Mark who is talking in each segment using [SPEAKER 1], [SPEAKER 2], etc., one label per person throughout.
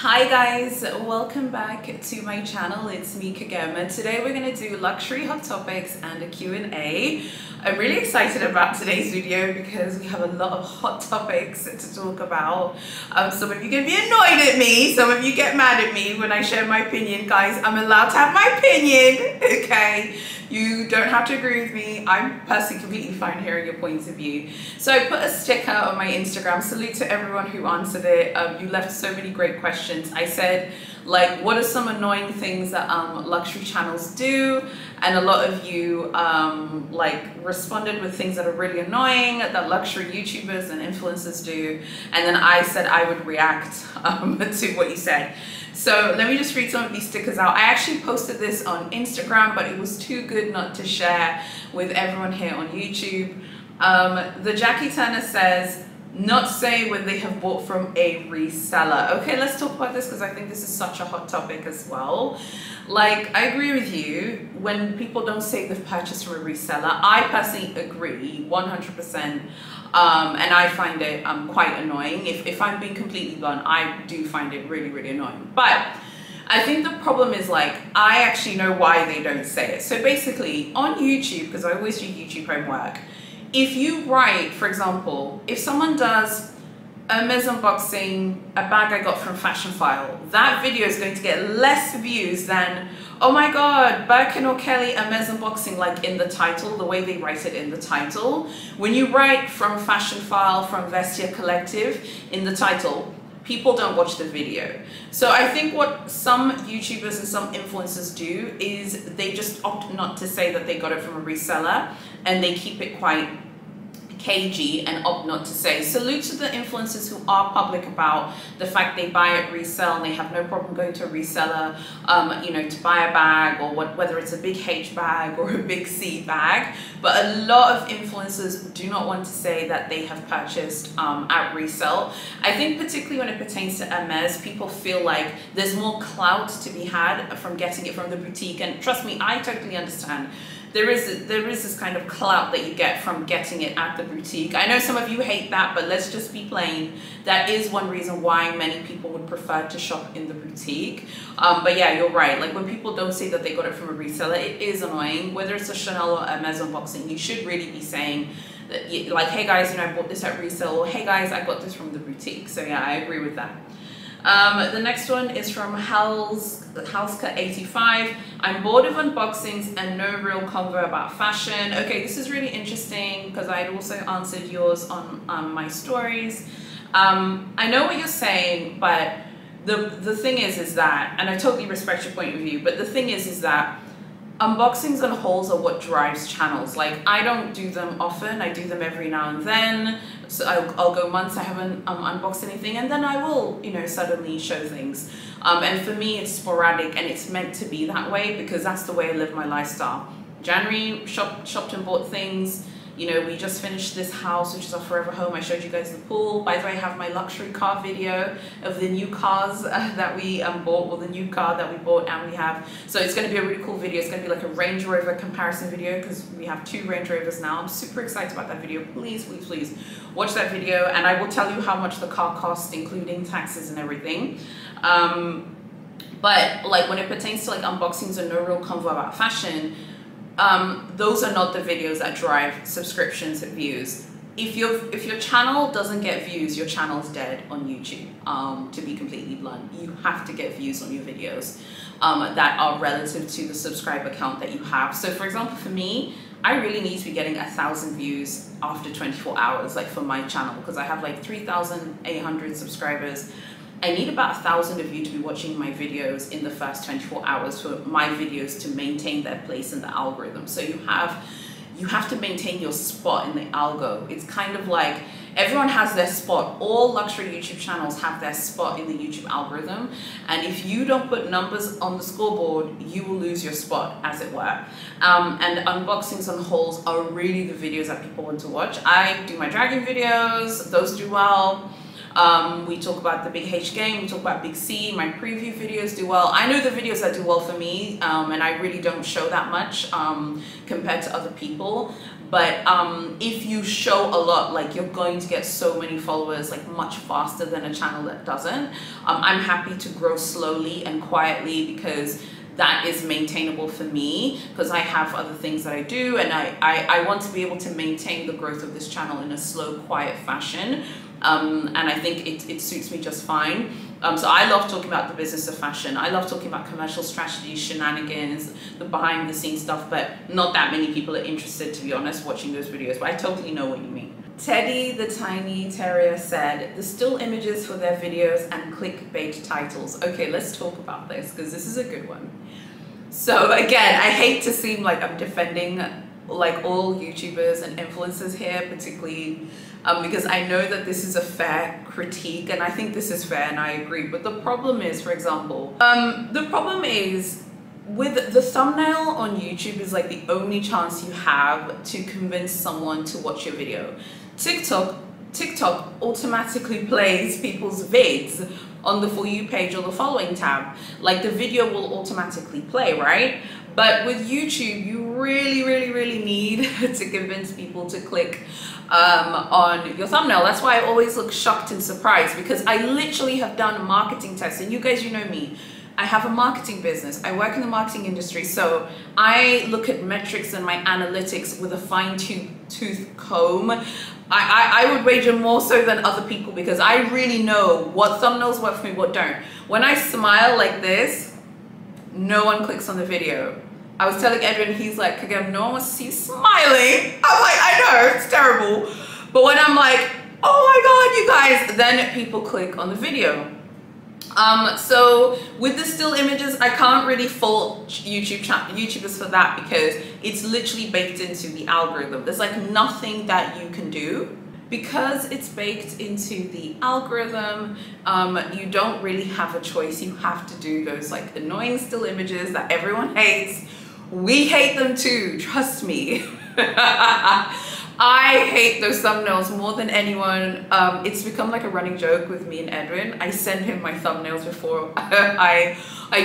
[SPEAKER 1] Hi guys, welcome back to my channel. It's me again, and today we're going to do luxury hot topics and a Q&A. I'm really excited about today's video because we have a lot of hot topics to talk about. Some of you can be annoyed at me, some of you get mad at me when I share my opinion. Guys, I'm allowed to have my opinion, okay? You don't have to agree with me. I'm personally completely fine hearing your points of view. So I put a sticker on my Instagram. Salute to everyone who answered it. You left so many great questions. I said, like, what are some annoying things that luxury channels do? And a lot of you like responded with things that are really annoying that luxury YouTubers and influencers do. And then I said I would react to what you said. So let me just read some of these stickers out. I actually posted this on Instagram, but it was too good not to share with everyone here on YouTube. The Jackie Turner says, not say when they have bought from a reseller. Okay, let's talk about this because I think this is such a hot topic as well. Like, I agree with you when people don't say they've purchased from a reseller. I personally agree 100%. And I find it quite annoying. If I'm being completely blunt, I do find it really, really annoying. But I think the problem is, like, I actually know why they don't say it. So basically on YouTube, because I always do YouTube homework, if you write, for example, if someone does a Hermes unboxing, a bag I got from Fashion File, that video is going to get less views than, oh my god, Birkin or Kelly Hermes unboxing, like in the title, the way they write it in the title. When you write from Fashion File, from Vestia Collective in the title, people don't watch the video. So I think what some YouTubers and some influencers do is they just opt not to say that they got it from a reseller, and they keep it quite cagey and opt not to say. Salute to the influencers who are public about the fact they buy it resell and they have no problem going to a reseller, you know, to buy a bag, or whether it's a big H bag or a big C bag. But a lot of influencers do not want to say that they have purchased at resell. I think particularly when it pertains to Hermes, people feel like there's more clout to be had from getting it from the boutique, and trust me, I totally understand. There is this kind of clout that you get from getting it at the boutique. I know some of you hate that, but let's just be plain. That is one reason why many people would prefer to shop in the boutique. But yeah, you're right. Like, when people don't say that they got it from a reseller, it is annoying. Whether it's a Chanel or Hermes unboxing, you should really be saying that, like, hey guys, you know, I bought this at resale, or hey guys, I got this from the boutique. So yeah, I agree with that. The next one is from Halska85. I'm bored of unboxings and no real convo about fashion. Okay, this is really interesting because I had also answered yours on my stories. I know what you're saying, but the thing is that, and I totally respect your point of view, but the thing is that unboxings and hauls are what drives channels. Like, I don't do them often. I do them every now and then. So I'll go months I haven't unboxed anything, and then I will, you know, suddenly show things. And for me, it's sporadic, and it's meant to be that way because that's the way I live my lifestyle. January, shopped and bought things. You know, we just finished this house, which is our forever home. I showed you guys the pool. By the way, I have my luxury car video of the new cars that we bought, well, the new car that we bought and we have. So it's going to be a really cool video. It's going to be like a Range Rover comparison video because we have 2 Range Rovers now. I'm super excited about that video. Please, please, please watch that video, and I will tell you how much the car cost, including taxes and everything. But like, when it pertains to like unboxings and no real convo about fashion, those are not the videos that drive subscriptions and views. If your channel doesn't get views, your channel's dead on YouTube. To be completely blunt, you have to get views on your videos that are relative to the subscriber count that you have. So for example, for me, I really need to be getting 1,000 views after 24 hours, like for my channel, because I have like 3,800 subscribers. I need about 1,000 of you to be watching my videos in the first 24 hours for my videos to maintain their place in the algorithm. So you have to maintain your spot in the algo. It's kind of like everyone has their spot. All luxury YouTube channels have their spot in the YouTube algorithm. And if you don't put numbers on the scoreboard, you will lose your spot, as it were. And unboxings and hauls are really the videos that people want to watch. I do my dragging videos, those do well. We talk about the big H game, we talk about big C, my preview videos do well. I know the videos that do well for me, and I really don't show that much compared to other people. But if you show a lot, like you're going to get so many followers like much faster than a channel that doesn't. I'm happy to grow slowly and quietly because that is maintainable for me, because I have other things that I do, and I want to be able to maintain the growth of this channel in a slow, quiet fashion. And I think it suits me just fine. So I love talking about the business of fashion. I love talking about commercial strategies, shenanigans, the behind the scenes stuff, but not that many people are interested, to be honest, watching those videos, but I totally know what you mean. Teddy the Tiny Terrier said, the still images for their videos and clickbait titles. Okay, let's talk about this because this is a good one. So again, I hate to seem like I'm defending like all YouTubers and influencers here, particularly because I know that this is a fair critique, and I think this is fair and I agree. But the problem is, for example, the problem is with the thumbnail on YouTube is like the only chance you have to convince someone to watch your video. TikTok automatically plays people's vids on the For You page or the following tab. Like the video will automatically play, right? But with YouTube, you really need to convince people to click on your thumbnail. That's why I always look shocked and surprised, because I literally have done marketing tests, and you guys, you know me, I have a marketing business. I work in the marketing industry, so I look at metrics and my analytics with a fine-tooth comb. I would wager more so than other people, because I really know what thumbnails work for me, what don't. When I smile like this, no one clicks on the video. I was telling Edwin, he's like, again, no one wants to see you smiling. I'm like, I know, it's terrible. But when I'm like, oh my God, you guys, then people click on the video. So with the still images, I can't really fault YouTubers for that, because it's literally baked into the algorithm. There's like nothing that you can do. Because it's baked into the algorithm, you don't really have a choice. You have to do those like annoying still images that everyone hates. We hate them too, trust me. I hate those thumbnails more than anyone. It's become like a running joke with me and Edwin. I send him my thumbnails before I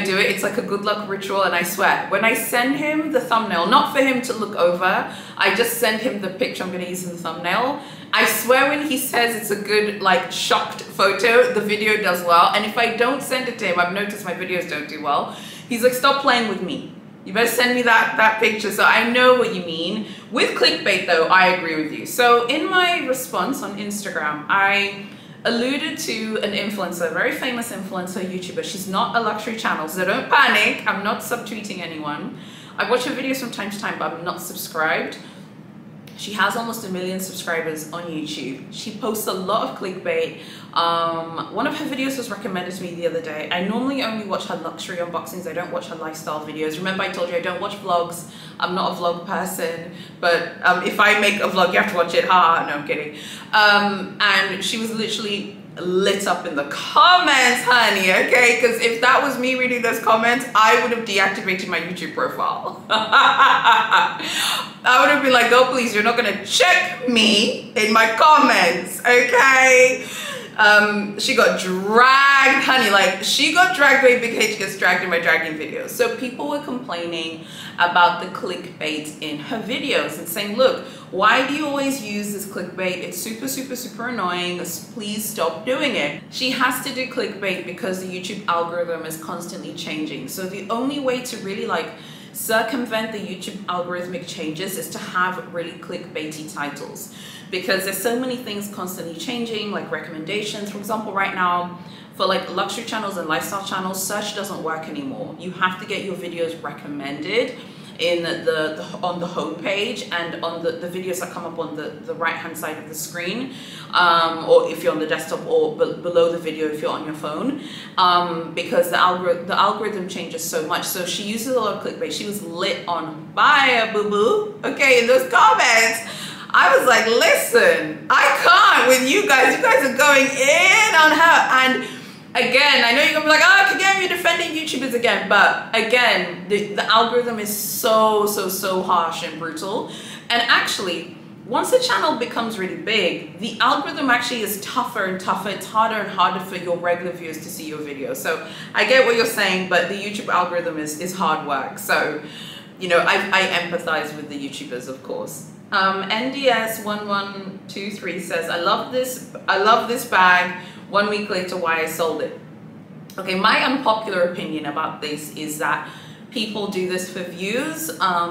[SPEAKER 1] do it. It's like a good luck ritual, and I swear, when I send him the thumbnail, not for him to look over, I just send him the picture I'm gonna use in the thumbnail. I swear when he says it's a good, like, shocked photo, the video does well. And if I don't send it to him, I've noticed my videos don't do well. He's like, stop playing with me. You better send me that picture. So I know what you mean. With clickbait though, I agree with you. So in my response on Instagram, I alluded to an influencer, a very famous influencer YouTuber. She's not a luxury channel, so don't panic. I'm not subtweeting anyone. I watch her videos from time to time, but I'm not subscribed. She has almost 1 million subscribers on YouTube. She posts a lot of clickbait. One of her videos was recommended to me the other day. I normally only watch her luxury unboxings. I don't watch her lifestyle videos. Remember I told you I don't watch vlogs. I'm not a vlog person, but if I make a vlog, you have to watch it. Ha, no, I'm kidding. And she was literally lit up in the comments, honey, okay? Because if that was me reading those comments, I would have deactivated my YouTube profile. I would have been like, oh, please, you're not gonna check me in my comments, okay? She got dragged, honey, like she got dragged the way Big H gets dragged in my dragging videos. So people were complaining about the clickbait in her videos and saying, look, why do you always use this clickbait? It's super annoying. Please stop doing it. She has to do clickbait because the YouTube algorithm is constantly changing. So the only way to really like circumvent the YouTube algorithmic changes is to have really clickbaity titles, because there's so many things constantly changing, like recommendations. For example, right now, for like luxury channels and lifestyle channels, search doesn't work anymore. You have to get your videos recommended in on the home page and on the videos that come up on the right hand side of the screen, or if you're on the desktop, or below the video if you're on your phone, because the algorithm changes so much. So she uses a lot of clickbait. She was lit on Haya, boo-boo, okay, in those comments. I was like, listen, I can't with you guys. You guys are going in on her. And again, I know you're gonna be like, oh, again, you're defending YouTubers again. But again, the algorithm is so harsh and brutal. And actually, once the channel becomes really big, the algorithm actually is tougher and tougher. It's harder and harder for your regular viewers to see your videos. So I get what you're saying, but the YouTube algorithm is hard work. So, you know, I empathize with the YouTubers, of course. NDS1123 says, I love this bag. 1 week later, why I sold it. Okay, my unpopular opinion about this is that people do this for views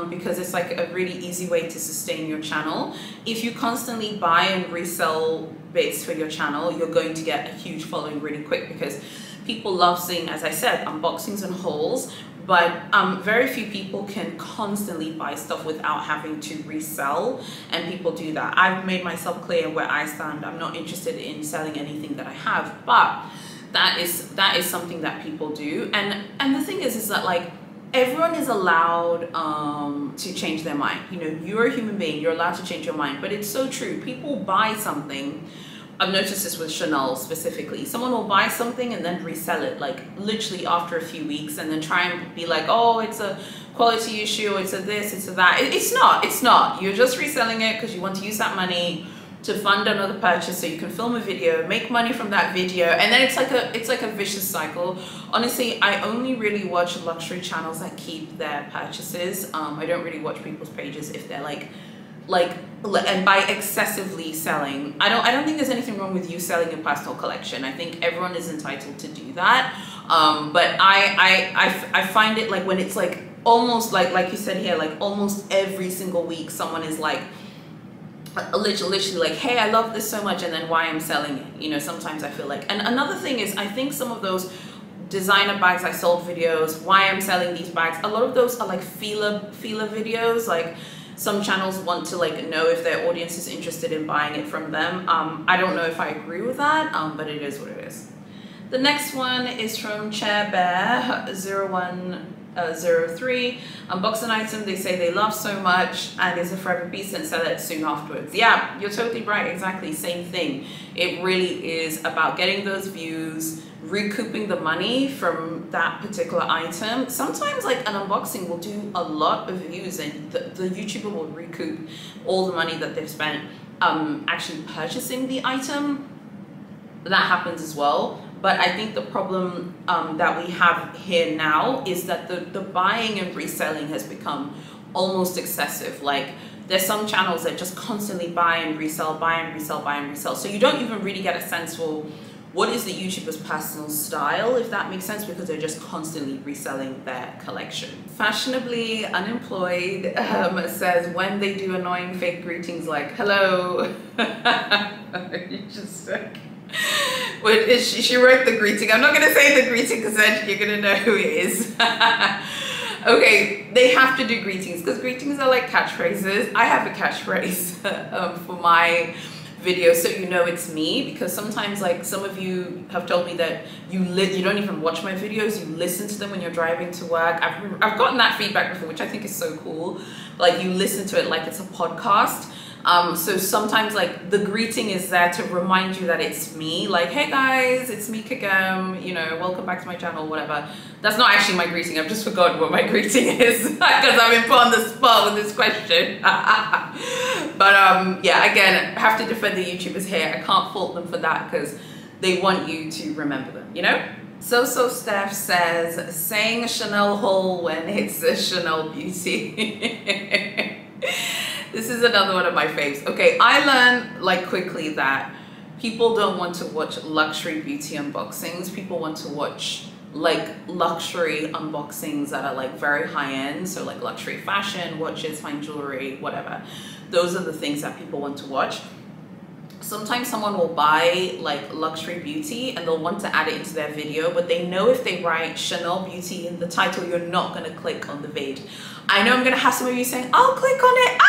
[SPEAKER 1] because it's like a really easy way to sustain your channel. If you constantly buy and resell bits for your channel, you're going to get a huge following really quick, because people love seeing, as I said, unboxings and hauls. But very few people can constantly buy stuff without having to resell, and people do that. I've made myself clear where I stand. I'm not interested in selling anything that I have, but that is something that people do. And the thing is that, like, everyone is allowed to change their mind. You know, you're a human being, you're allowed to change your mind. But it's so true. People buy something. I've noticed this with Chanel specifically. Someone will buy something and then resell it, like literally after a few weeks, and then try and be like, oh, it's a quality issue, it's a this, it's a that. It's not. You're just reselling it because you want to use that money to fund another purchase so you can film a video, make money from that video, and then it's like a vicious cycle. Honestly, I only really watch luxury channels that keep their purchases. I don't really watch people's pages if they're like, and by excessively selling, I don't think there's anything wrong with you selling a personal collection. I think everyone is entitled to do that. But I find it like when it's like almost like you said here, like almost every single week someone is like literally like, hey, I love this so much, and then why I'm selling it. You know, sometimes I feel like, and another thing is, I think some of those designer bags I sold videos, why I'm selling these bags, a lot of those are like feeler videos. Like, some channels want to like know if their audience is interested in buying it from them. I don't know if I agree with that, but it is what it is. The next one is from ChairBear0103. Unbox an item they say they love so much and is a forever piece, and sell it soon afterwards. Yeah, you're totally right. Exactly, same thing. It really is about getting those views, recouping the money from that particular item. Sometimes like an unboxing will do a lot of views, and the YouTuber will recoup all the money that they've spent actually purchasing the item. That happens as well. But I think the problem that we have here now is that the buying and reselling has become almost excessive. Like, there's some channels that just constantly buy and resell, buy and resell, buy and resell. So you don't even really get a sense for what is the YouTuber's personal style, if that makes sense, because they're just constantly reselling their collection. Fashionably Unemployed says, when they do annoying fake greetings like, hello. You just like, she wrote the greeting. I'm not gonna say the greeting because then you're gonna know who it is. Okay, they have to do greetings because greetings are like catchphrases. I have a catchphrase for my video, so you know it's me, because sometimes, like, some of you have told me that you don't even watch my videos, you listen to them when you're driving to work. I've gotten that feedback before, which I think is so cool. Like, you listen to it like it's a podcast. So sometimes, like, the greeting is there to remind you that it's me, like, hey guys, it's me, Kagam, you know, welcome back to my channel, whatever. That's not actually my greeting. I've just forgotten what my greeting is because I've been put on the spot with this question. But yeah, again, I have to defend the YouTubers here. I can't fault them for that because they want you to remember them, you know? So Steph says, saying a Chanel haul when it's a Chanel beauty. This is another one of my faves. Okay, I learned like quickly that people don't want to watch luxury beauty unboxings. People want to watch like luxury unboxings that are like very high-end, so like luxury fashion, watches, fine jewelry, whatever. Those are the things that people want to watch. Sometimes someone will buy like luxury beauty and they'll want to add it into their video, but they know if they write Chanel beauty in the title, you're not going to click on the vid. I know I'm going to have some of you saying, I'll click on it.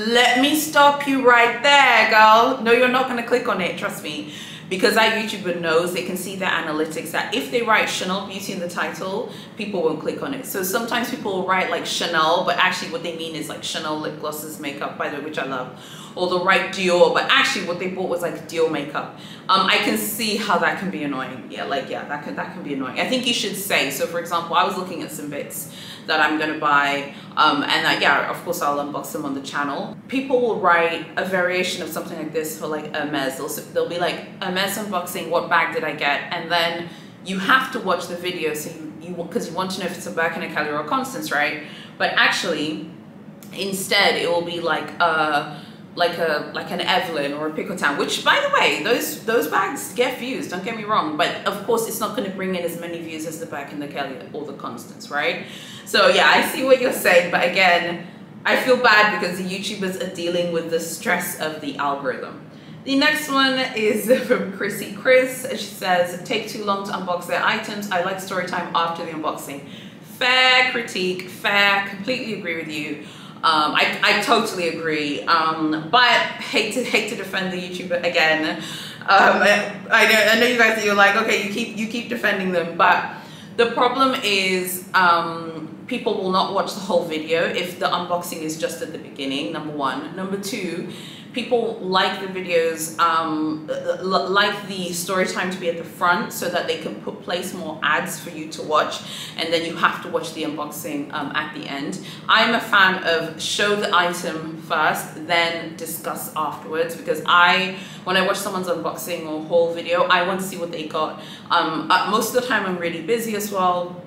[SPEAKER 1] Let me stop you right there, girl. No, you're not going to click on it, trust me. Because that YouTuber knows, they can see their analytics, that if they write Chanel beauty in the title, people won't click on it. So sometimes people will write like Chanel, but actually what they mean is like Chanel lip glosses, makeup, by the way, which I love. Or they'll write Dior, but actually what they bought was like Dior makeup. I can see how that can be annoying. Yeah, like, yeah, that can be annoying. I think you should say, so for example, I was looking at some bits that I'm gonna buy, and yeah, of course I'll unbox them on the channel. People will write a variation of something like this for like Hermes. They'll be like, Hermes unboxing, what bag did I get? And then you have to watch the video, so because you want to know if it's a Birkin, a Kelly, or a Constance, right? But actually, instead it will be like like an Evelyn or a Picotan, which by the way, those bags get views, don't get me wrong, but of course it's not going to bring in as many views as the Burke and the Kelly or the Constance, right? So yeah, I see what you're saying, but again, I feel bad because the YouTubers are dealing with the stress of the algorithm. The next one is from Chrissy Chris. She says, take too long to unbox their items. I like story time after the unboxing. Fair critique, fair, completely agree with you. I totally agree, but hate to defend the YouTuber again. I know you guys, you're like, okay, you keep defending them, but the problem is people will not watch the whole video if the unboxing is just at the beginning, number one. Number two, people like the videos, like the story time to be at the front so that they can place more ads for you to watch, and then you have to watch the unboxing at the end. I'm a fan of show the item first, then discuss afterwards, because when I watch someone's unboxing or haul video, I want to see what they got. Most of the time I'm really busy as well.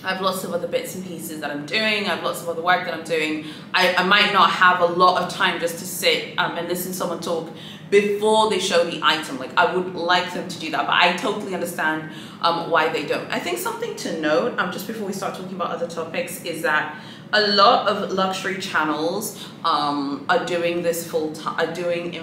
[SPEAKER 1] I have lots of other bits and pieces that I'm doing. I have lots of other work that I'm doing. I might not have a lot of time just to sit and listen to someone talk before they show the item. Like, I would like them to do that, but I totally understand why they don't. I think something to note, just before we start talking about other topics, is that a lot of luxury channels are doing this full time, are doing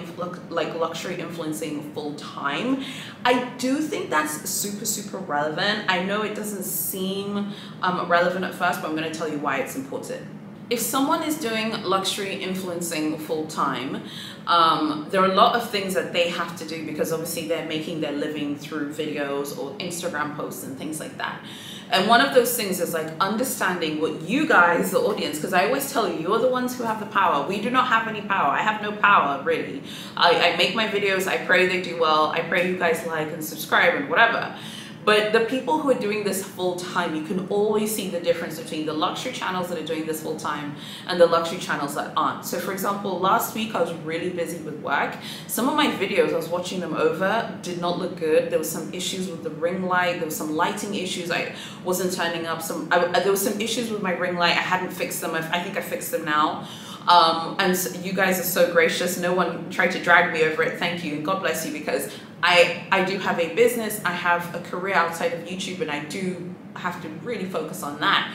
[SPEAKER 1] like luxury influencing full time. I do think that's super relevant. I know it doesn't seem relevant at first, but I'm going to tell you why it's important. If someone is doing luxury influencing full time, there are a lot of things that they have to do, because obviously they're making their living through videos or Instagram posts and things like that. And one of those things is like understanding what you guys, the audience, because I always tell you, you're the ones who have the power. We do not have any power. I have no power, really. I make my videos. I pray they do well. I pray you guys like and subscribe and whatever. But the people who are doing this full time, you can always see the difference between the luxury channels that are doing this full time and the luxury channels that aren't. So for example, last week I was really busy with work. Some of my videos, I was watching them over, did not look good. There was some issues with the ring light. There was some lighting issues. I wasn't turning up. There was some issues with my ring light. I hadn't fixed them. I think I fixed them now. And so you guys are so gracious. No one tried to drag me over it. Thank you. And God bless you, because I do have a business. I have a career outside of YouTube, and I do have to really focus on that.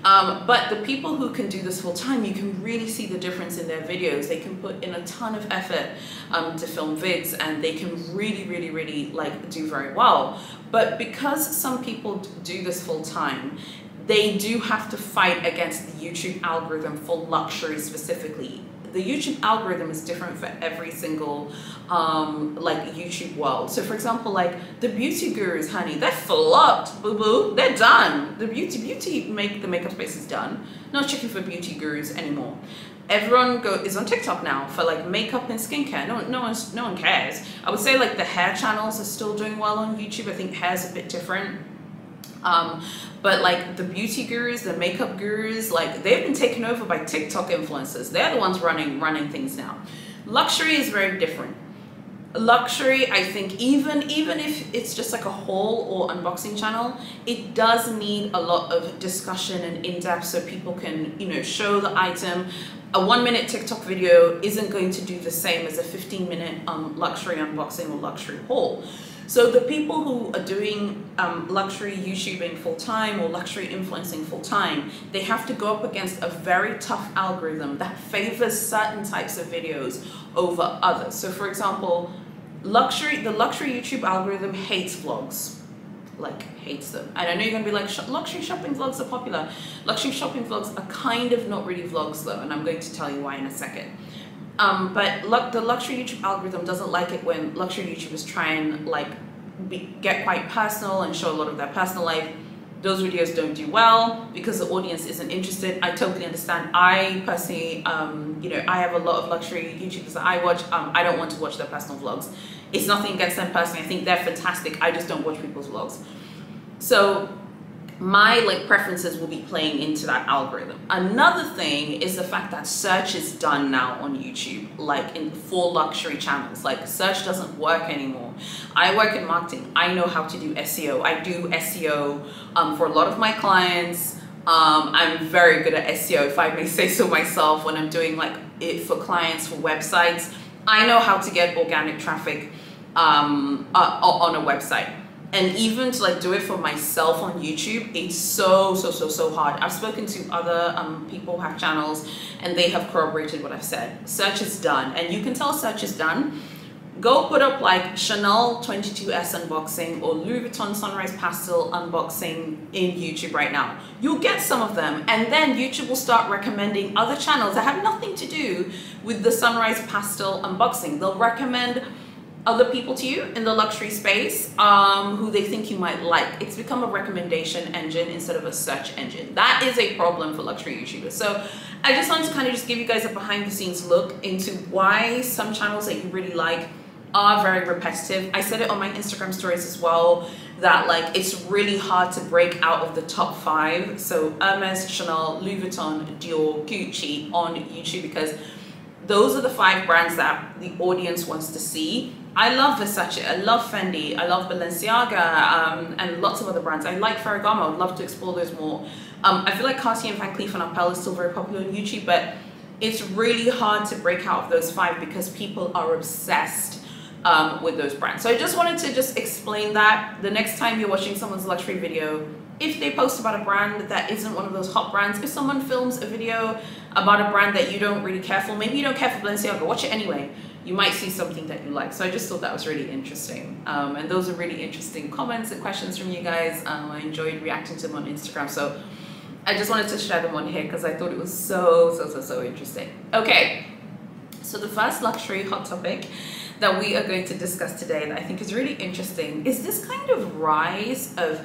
[SPEAKER 1] But the people who can do this full time, you can really see the difference in their videos. They can put in a ton of effort to film vids, and they can really like do very well. But because some people do this full time, they do have to fight against the YouTube algorithm for luxury specifically. The YouTube algorithm is different for every single like YouTube world. So for example, like the beauty gurus, honey, they're flopped, boo-boo, they're done. The makeup space is done. Not checking for beauty gurus anymore. Everyone is on TikTok now for like makeup and skincare. No one cares. I would say like the hair channels are still doing well on YouTube. I think hair's a bit different. But like the beauty gurus, the makeup gurus, like they've been taken over by TikTok influencers. They're the ones running things now. Luxury is very different. Luxury, I think, even if it's just like a haul or unboxing channel, it does need a lot of discussion and in-depth so people can, you know, show the item. A 1-minute TikTok video isn't going to do the same as a 15-minute luxury unboxing or luxury haul. So the people who are doing luxury YouTubing full-time or luxury influencing full-time, they have to go up against a very tough algorithm that favors certain types of videos over others. So for example, the luxury YouTube algorithm hates vlogs, like hates them. And I know you're gonna be like, luxury shopping vlogs are popular. Luxury shopping vlogs are kind of not really vlogs though, and I'm going to tell you why in a second. But the luxury YouTube algorithm doesn't like it when luxury YouTubers try and like get quite personal and show a lot of their personal life. Those videos don't do well because the audience isn't interested. I totally understand. I personally, you know, I have a lot of luxury YouTubers that I watch. I don't want to watch their personal vlogs. It's nothing against them personally. I think they're fantastic. I just don't watch people's vlogs. So my like preferences will be playing into that algorithm. Another thing is the fact that search is done now on YouTube, like for luxury channels. Like search doesn't work anymore. I work in marketing. I know how to do SEO. I do SEO for a lot of my clients. I'm very good at SEO, if I may say so myself, when I'm doing like it for clients, for websites. I know how to get organic traffic on a website. And even to like do it for myself on YouTube, it's so hard. I've spoken to other people who have channels and they have corroborated what I've said. Search is done, and you can tell search is done. Go put up like Chanel 22S unboxing or Louis Vuitton Sunrise Pastel unboxing in YouTube right now. You'll get some of them, and then YouTube will start recommending other channels that have nothing to do with the Sunrise Pastel unboxing. They'll recommend other people to you in the luxury space who they think you might like. It's become a recommendation engine instead of a search engine. That is a problem for luxury YouTubers. So I just wanted to kind of just give you guys a behind the scenes look into why some channels that you really like are very repetitive. I said it on my Instagram stories as well, that like it's really hard to break out of the top 5. So Hermes, Chanel, Louis Vuitton, Dior, Gucci on YouTube, because those are the 5 brands that the audience wants to see. I love Versace, I love Fendi, I love Balenciaga, and lots of other brands. I like Ferragamo, I'd love to explore those more. I feel like Cartier and Van Cleef & Arpels is still very popular on YouTube, but it's really hard to break out of those 5 because people are obsessed with those brands. So I just wanted to just explain that the next time you're watching someone's luxury video, if they post about a brand that isn't one of those hot brands, if someone films a video about a brand that you don't really care for, maybe you don't care for Balenciaga, watch it anyway, you might see something that you like. So I just thought that was really interesting. And those are really interesting comments and questions from you guys. I enjoyed reacting to them on Instagram. So I just wanted to share them on here because I thought it was so interesting. Okay, so the first luxury hot topic that we are going to discuss today that I think is really interesting is this kind of rise of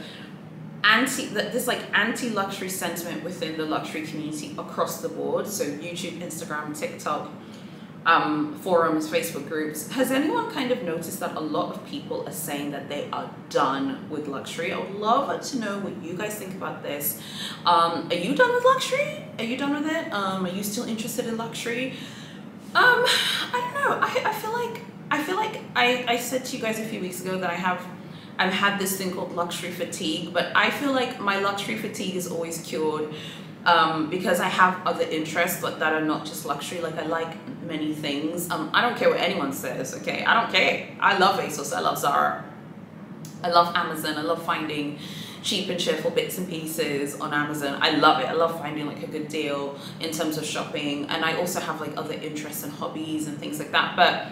[SPEAKER 1] anti-luxury sentiment within the luxury community across the board. So YouTube, Instagram, TikTok, forums, Facebook groups. Has anyone kind of noticed that a lot of people are saying that they are done with luxury? I would love to know what you guys think about this. Are you done with luxury? Are you done with it? Are you still interested in luxury? I don't know. I feel like I said to you guys a few weeks ago that I've had this thing called luxury fatigue, but I feel like my luxury fatigue is always cured because I have other interests that are not just luxury. Like I like many things. I don't care what anyone says, okay? I don't care. I love ASOS, I love Zara, I love Amazon, I love finding cheap and cheerful bits and pieces on Amazon. I love it. I love finding like a good deal in terms of shopping, and I also have like other interests and hobbies and things like that. But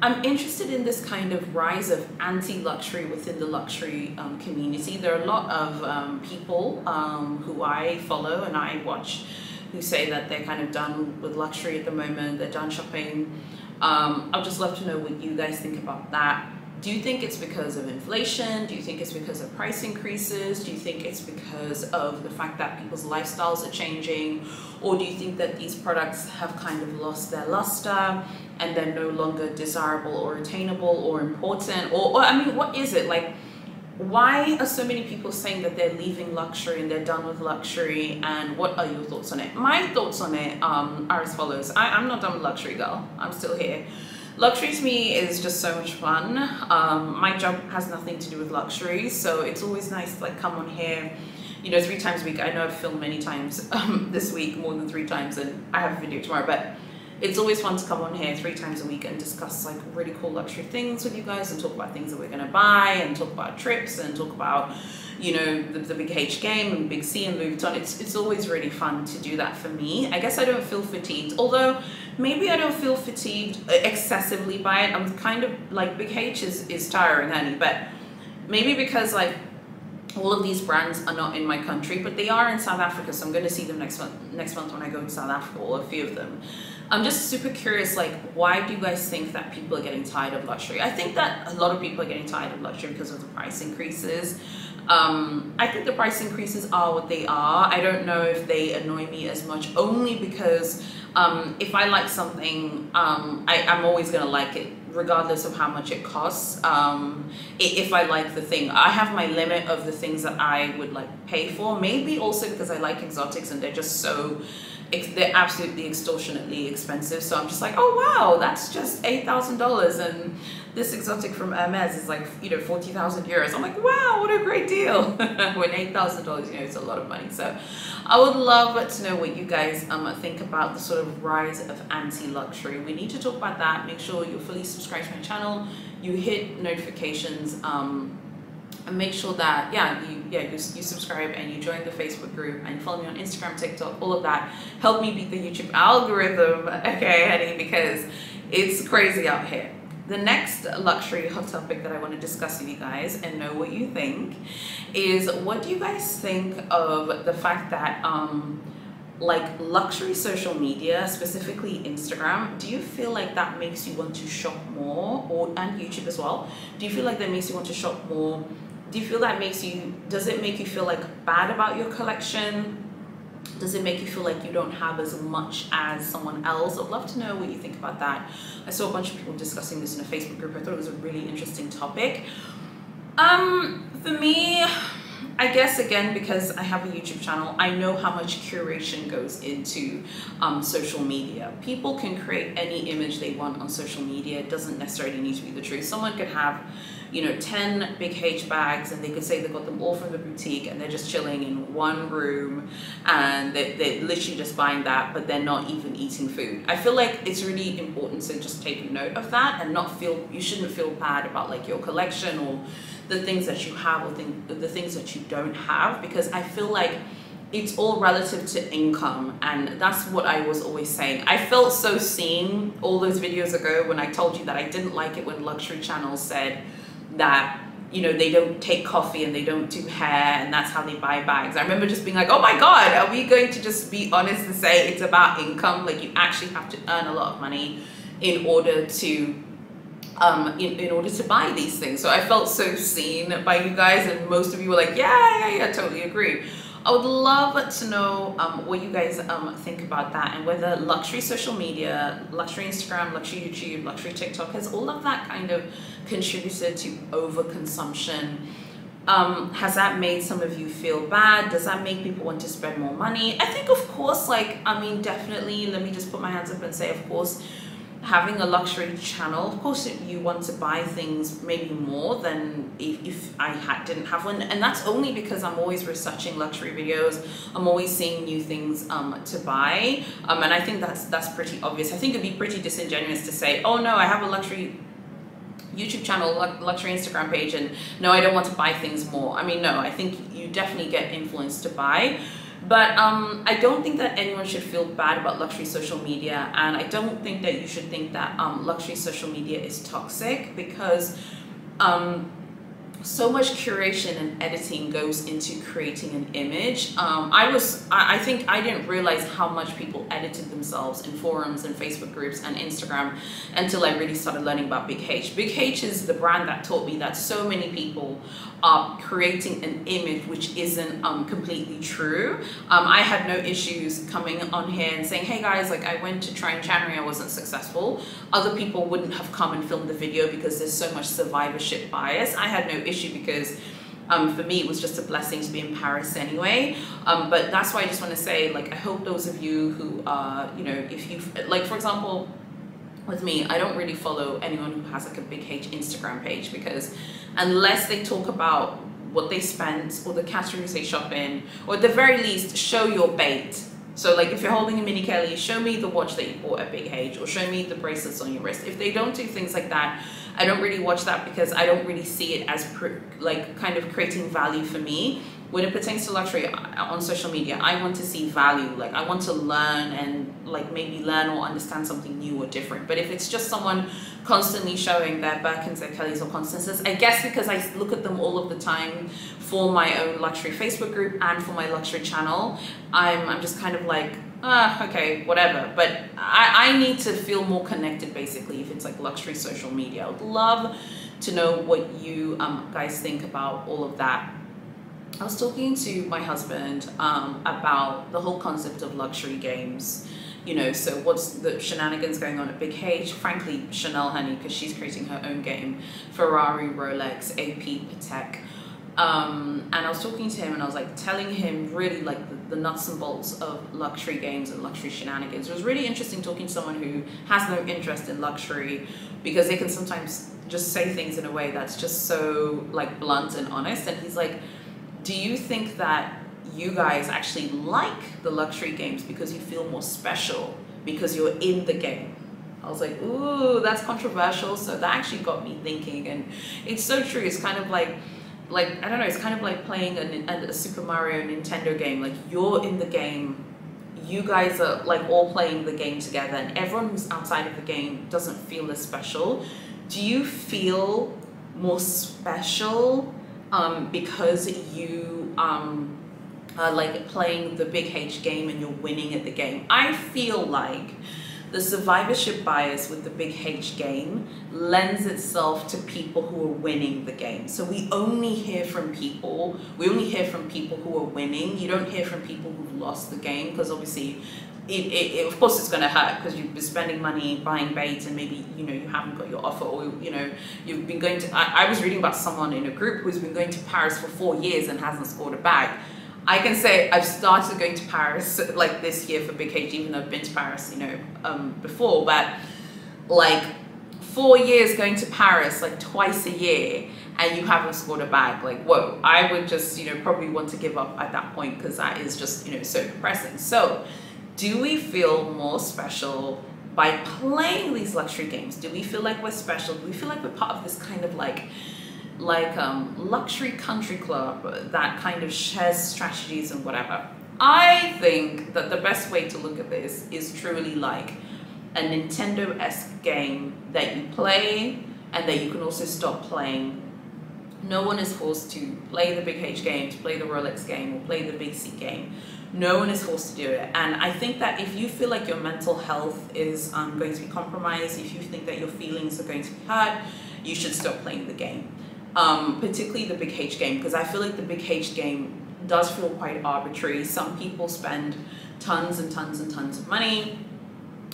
[SPEAKER 1] I'm interested in this kind of rise of anti-luxury within the luxury community. There are a lot of people who I follow and I watch who say that they're kind of done with luxury at the moment, they're done shopping. I'd just love to know what you guys think about that. Do you think it's because of inflation? Do you think it's because of price increases? Do you think it's because of the fact that people's lifestyles are changing? Or do you think that these products have kind of lost their luster and they're no longer desirable or attainable or important? Or I mean, what is it? Like, why are so many people saying that they're leaving luxury and they're done with luxury? And what are your thoughts on it? My thoughts on it are as follows. I'm not done with luxury, girl. I'm still here. Luxury to me is just so much fun. My job has nothing to do with luxury, so it's always nice to like come on here, you know, 3 times a week. I know I've filmed many times this week, more than 3 times, and I have a video tomorrow, but it's always fun to come on here 3 times a week and discuss like really cool luxury things with you guys and talk about things that we're gonna buy and talk about trips and talk about, you know, the big H game and big C and Louis Vuitton. It's always really fun to do that for me. I guess I don't feel fatigued, although maybe I don't feel fatigued excessively by it. I'm kind of like big H is tiring, honey, but maybe because like all of these brands are not in my country, but they are in South Africa, so I'm going to see them next month when I go to South Africa, or a few of them. I'm just super curious, like, why do you guys think that people are getting tired of luxury? I think that a lot of people are getting tired of luxury because of the price increases. I think the price increases are what they are. I don't know if they annoy me as much, only because if I like something, I'm always going to like it regardless of how much it costs. If I like the thing, I have my limit of the things that I would like pay for. Maybe also because I like exotics and they're just so they're absolutely extortionately expensive. So I'm just like, oh wow, that's just $8,000, and this exotic from Hermes is like, you know, 40,000 euros. I'm like, wow, what a great deal. When $8,000, you know, it's a lot of money. So I would love to know what you guys think about the sort of rise of anti-luxury. We need to talk about that. Make sure you're fully subscribed to my channel, you hit notifications, and make sure that you subscribe and you join the Facebook group and follow me on Instagram, TikTok, all of that. Help me beat the YouTube algorithm, okay, honey, because it's crazy out here. The next luxury hot topic that I want to discuss with you guys and know what you think is, what do you guys think of the fact that like luxury social media, specifically Instagram, do you feel like that makes you want to shop more, and YouTube as well? Do you feel like that makes you want to shop more? Do you feel that does it make you feel like bad about your collection? Does it make you feel like you don't have as much as someone else? I'd love to know what you think about that. I saw a bunch of people discussing this in a Facebook group. I thought it was a really interesting topic. For me, I guess, again, because I have a YouTube channel, I know how much curation goes into social media. People can create any image they want on social media. It doesn't necessarily need to be the truth. Someone could have, you know, 10 big H bags, and they could say they got them all from the boutique, and they're just chilling in one room, and they're literally just buying that, but they're not even eating food. I feel like it's really important to just take note of that and not feel, you shouldn't feel bad about like your collection or the things that you have, or the things that you don't have, because I feel like it's all relative to income. And that's what I was always saying. I felt so seen all those videos ago when I told you that I didn't like it when luxury channels said that, you know, they don't take coffee and they don't do hair, and that's how they buy bags. I remember just being like, oh my God, are we going to just be honest and say it's about income? Like, you actually have to earn a lot of money in order to in order to buy these things. So I felt so seen by you guys, and most of you were like, yeah, totally agree. I would love to know what you guys think about that, and whether luxury social media, luxury Instagram, luxury YouTube, luxury TikTok, has all of that kind of contributed to overconsumption. Has that made some of you feel bad? Does that make people want to spend more money? I think, of course, like, I mean, definitely, let me just put my hands up and say, of course, having a luxury channel, of course you want to buy things maybe more than if I didn't have one, and that's only because I'm always researching luxury videos. I'm always seeing new things to buy, and I think that's pretty obvious. I think it'd be pretty disingenuous to say, oh no, I have a luxury YouTube channel, luxury Instagram page, and no, I don't want to buy things more. I mean, no, I think you definitely get influenced to buy. But I don't think that anyone should feel bad about luxury social media, and I don't think that you should think that luxury social media is toxic, because so much curation and editing goes into creating an image. I think I didn't realize how much people edited themselves in forums and Facebook groups and Instagram until I really started learning about Big H. Big H is the brand that taught me that so many people are creating an image which isn't completely true. I had no issues coming on here and saying, hey guys, like, I went to try in January, I wasn't successful. Other people wouldn't have come and filmed the video because there's so much survivorship bias. I had no issue because for me it was just a blessing to be in Paris anyway. But that's why I just want to say, like, I hope those of you who you know, if you, like, for example, with me, I don't really follow anyone who has like a Big H Instagram page, because unless they talk about what they spent or the categories they shop in, or at the very least show your bait. So like, if you're holding a mini Kelly, show me the watch that you bought at Big H, or show me the bracelets on your wrist. If they don't do things like that, I don't really watch that, because I don't really see it as like kind of creating value for me. When it pertains to luxury on social media, I want to see value. Like, I want to learn and like maybe learn or understand something new or different. But if it's just someone constantly showing their Birkins, their Kellys or Constances, I guess because I look at them all of the time for my own luxury Facebook group and for my luxury channel, I'm just kind of like, okay, whatever. But I need to feel more connected, basically, if it's like luxury social media. I would love to know what you guys think about all of that. I was talking to my husband about the whole concept of luxury games. You know, so what's the shenanigans going on at Big H? Frankly, Chanel, honey, because she's creating her own game. Ferrari, Rolex, AP, Patek. And I was talking to him and I was like telling him really like the nuts and bolts of luxury games and luxury shenanigans. It was really interesting talking to someone who has no interest in luxury, because they can sometimes just say things in a way that's just so like blunt and honest. And he's like, do you think that you guys actually like the luxury games because you feel more special because you're in the game? I was like, ooh, that's controversial. So that actually got me thinking, and it's so true. It's kind of like I don't know, it's kind of like playing a Super Mario Nintendo game. Like, you're in the game, you guys are like all playing the game together, and everyone who's outside of the game doesn't feel as special. Do you feel more special because you are like playing the big H game and you're winning at the game? I feel like the survivorship bias with the big H game lends itself to people who are winning the game. So we only hear from people who are winning. You don't hear from people who've lost the game, because obviously it of course it's going to hurt, because you've been spending money buying bait and maybe, you know, you haven't got your offer, or, you know, you've been going to, I was reading about someone in a group who's been going to Paris for 4 years and hasn't scored a bag. I can say I've started going to Paris like this year for Big H, even though I've been to Paris, you know, before, but like 4 years going to Paris like twice a year and you haven't scored a bag. Like, whoa, I would just, you know, probably want to give up at that point, because that is just, you know, so depressing. So do we feel more special by playing these luxury games? Do we feel like we're special? Do we feel like we're part of this kind of like luxury country club that kind of shares strategies and whatever? I think that the best way to look at this is truly like a Nintendo-esque game that you play and that you can also stop playing. No one is forced to play the big H game, to play the Rolex game, or play the big C game. No one is forced to do it. And I think that if you feel like your mental health is going to be compromised, if you think that your feelings are going to be hurt, you should stop playing the game. Particularly the big H game, because I feel like the big H game does feel quite arbitrary. Some people spend tons and tons and tons of money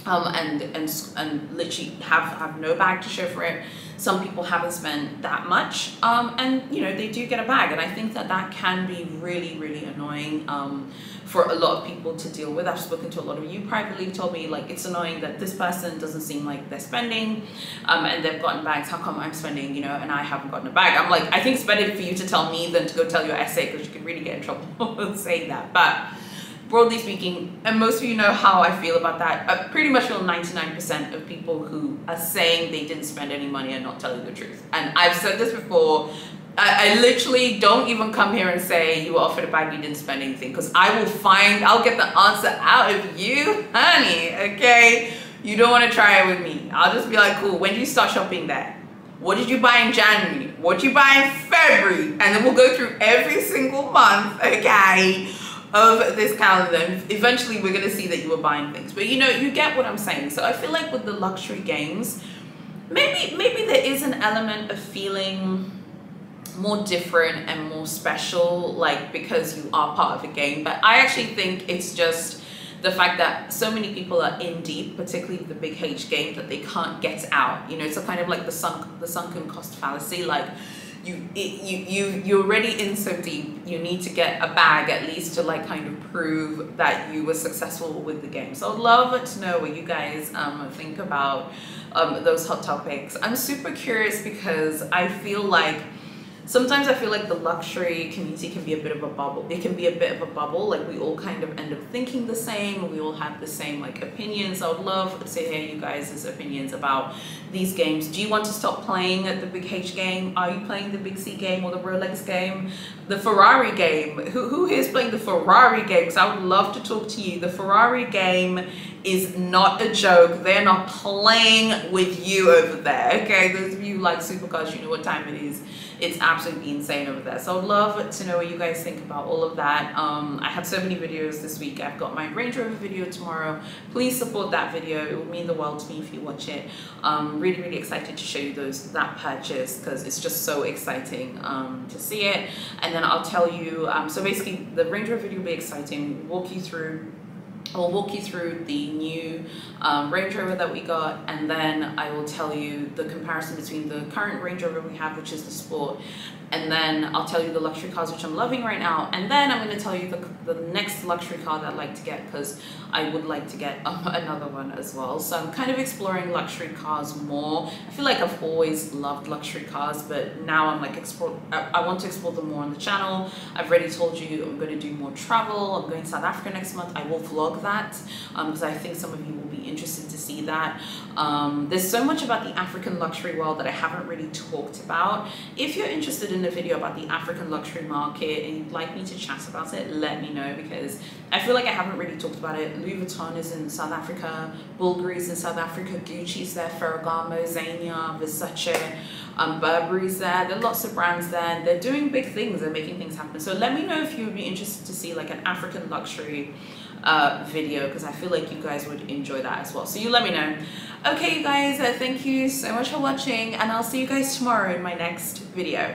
[SPEAKER 1] and literally have no bag to show for it. Some people haven't spent that much and, you know, they do get a bag, and I think that that can be really, really annoying for a lot of people to deal with. I've spoken to a lot of you privately, told me like it's annoying that this person doesn't seem like they're spending and they've gotten bags. How come I'm spending, you know, and I haven't gotten a bag? I'm like, I think it's better for you to tell me than to go tell your essay, because you could really get in trouble saying that. But broadly speaking, and most of you know how I feel about that, I pretty much feel 99% of people who are saying they didn't spend any money are not telling the truth. And I've said this before, I literally don't even come here and say you were offered a bag, you didn't spend anything, because I'll get the answer out of you, honey, okay? You don't want to try it with me. I'll just be like, cool, when did you start shopping there? What did you buy in January? What did you buy in February? And then we'll go through every single month, okay, of this calendar. And eventually we're going to see that you were buying things. But, you know, you get what I'm saying. So I feel like with the luxury games, maybe there is an element of feeling more different and more special, like because you are part of a game. But I actually think it's just the fact that so many people are in deep, particularly the big H game, that they can't get out. You know, it's a kind of like the sunken cost fallacy. Like you're already in so deep, you need to get a bag at least to like kind of prove that you were successful with the game. So I'd love to know what you guys think about those hot topics. I'm super curious, because I feel like sometimes I feel like the luxury community can be a bit of a bubble. It can be a bit of a bubble. Like we all kind of end up thinking the same. We all have the same like opinions. I would love to hear you guys' opinions about these games. Do you want to stop playing at the big H game? Are you playing the big C game or the Rolex game? The Ferrari game? Who here is playing the Ferrari game? Because I would love to talk to you. The Ferrari game is not a joke. They're not playing with you over there. Okay, those of you like supercars, you know what time it is. It's absolutely insane over there. So I'd love to know what you guys think about all of that. I have so many videos this week. I've got my Range Rover video tomorrow. Please support that video. It will mean the world to me if you watch it. Really, really excited to show you that purchase, because it's just so exciting to see it. And then I'll tell you, so basically the Range Rover video will be exciting. Walk you through I'll walk you through the new Range Rover that we got, and then I will tell you the comparison between the current Range Rover we have, which is the Sport, and then I'll tell you the luxury cars which I'm loving right now, and then I'm going to tell you the next luxury car that I'd like to get, because I would like to get another one as well. So I'm kind of exploring luxury cars more. I feel like I've always loved luxury cars, but now I'm like I want to explore them more on the channel. I've already told you I'm going to do more travel. I'm going to South Africa next month. I will vlog that because I think some of you will be interested to see that. There's so much about the African luxury world that I haven't really talked about. If you're interested in a video about the African luxury market and you'd like me to chat about it, let me know, because I feel like I haven't really talked about it. Louis Vuitton is in South Africa, Bulgari's in South Africa, Gucci's there, Ferragamo, Zegna, Versace, Burberry's there. There are lots of brands there, and they're doing big things. They're making things happen. So let me know if you would be interested to see like an African luxury video, because I feel like you guys would enjoy that as well. So you let me know. Okay, you guys, thank you so much for watching, and I'll see you guys tomorrow in my next video.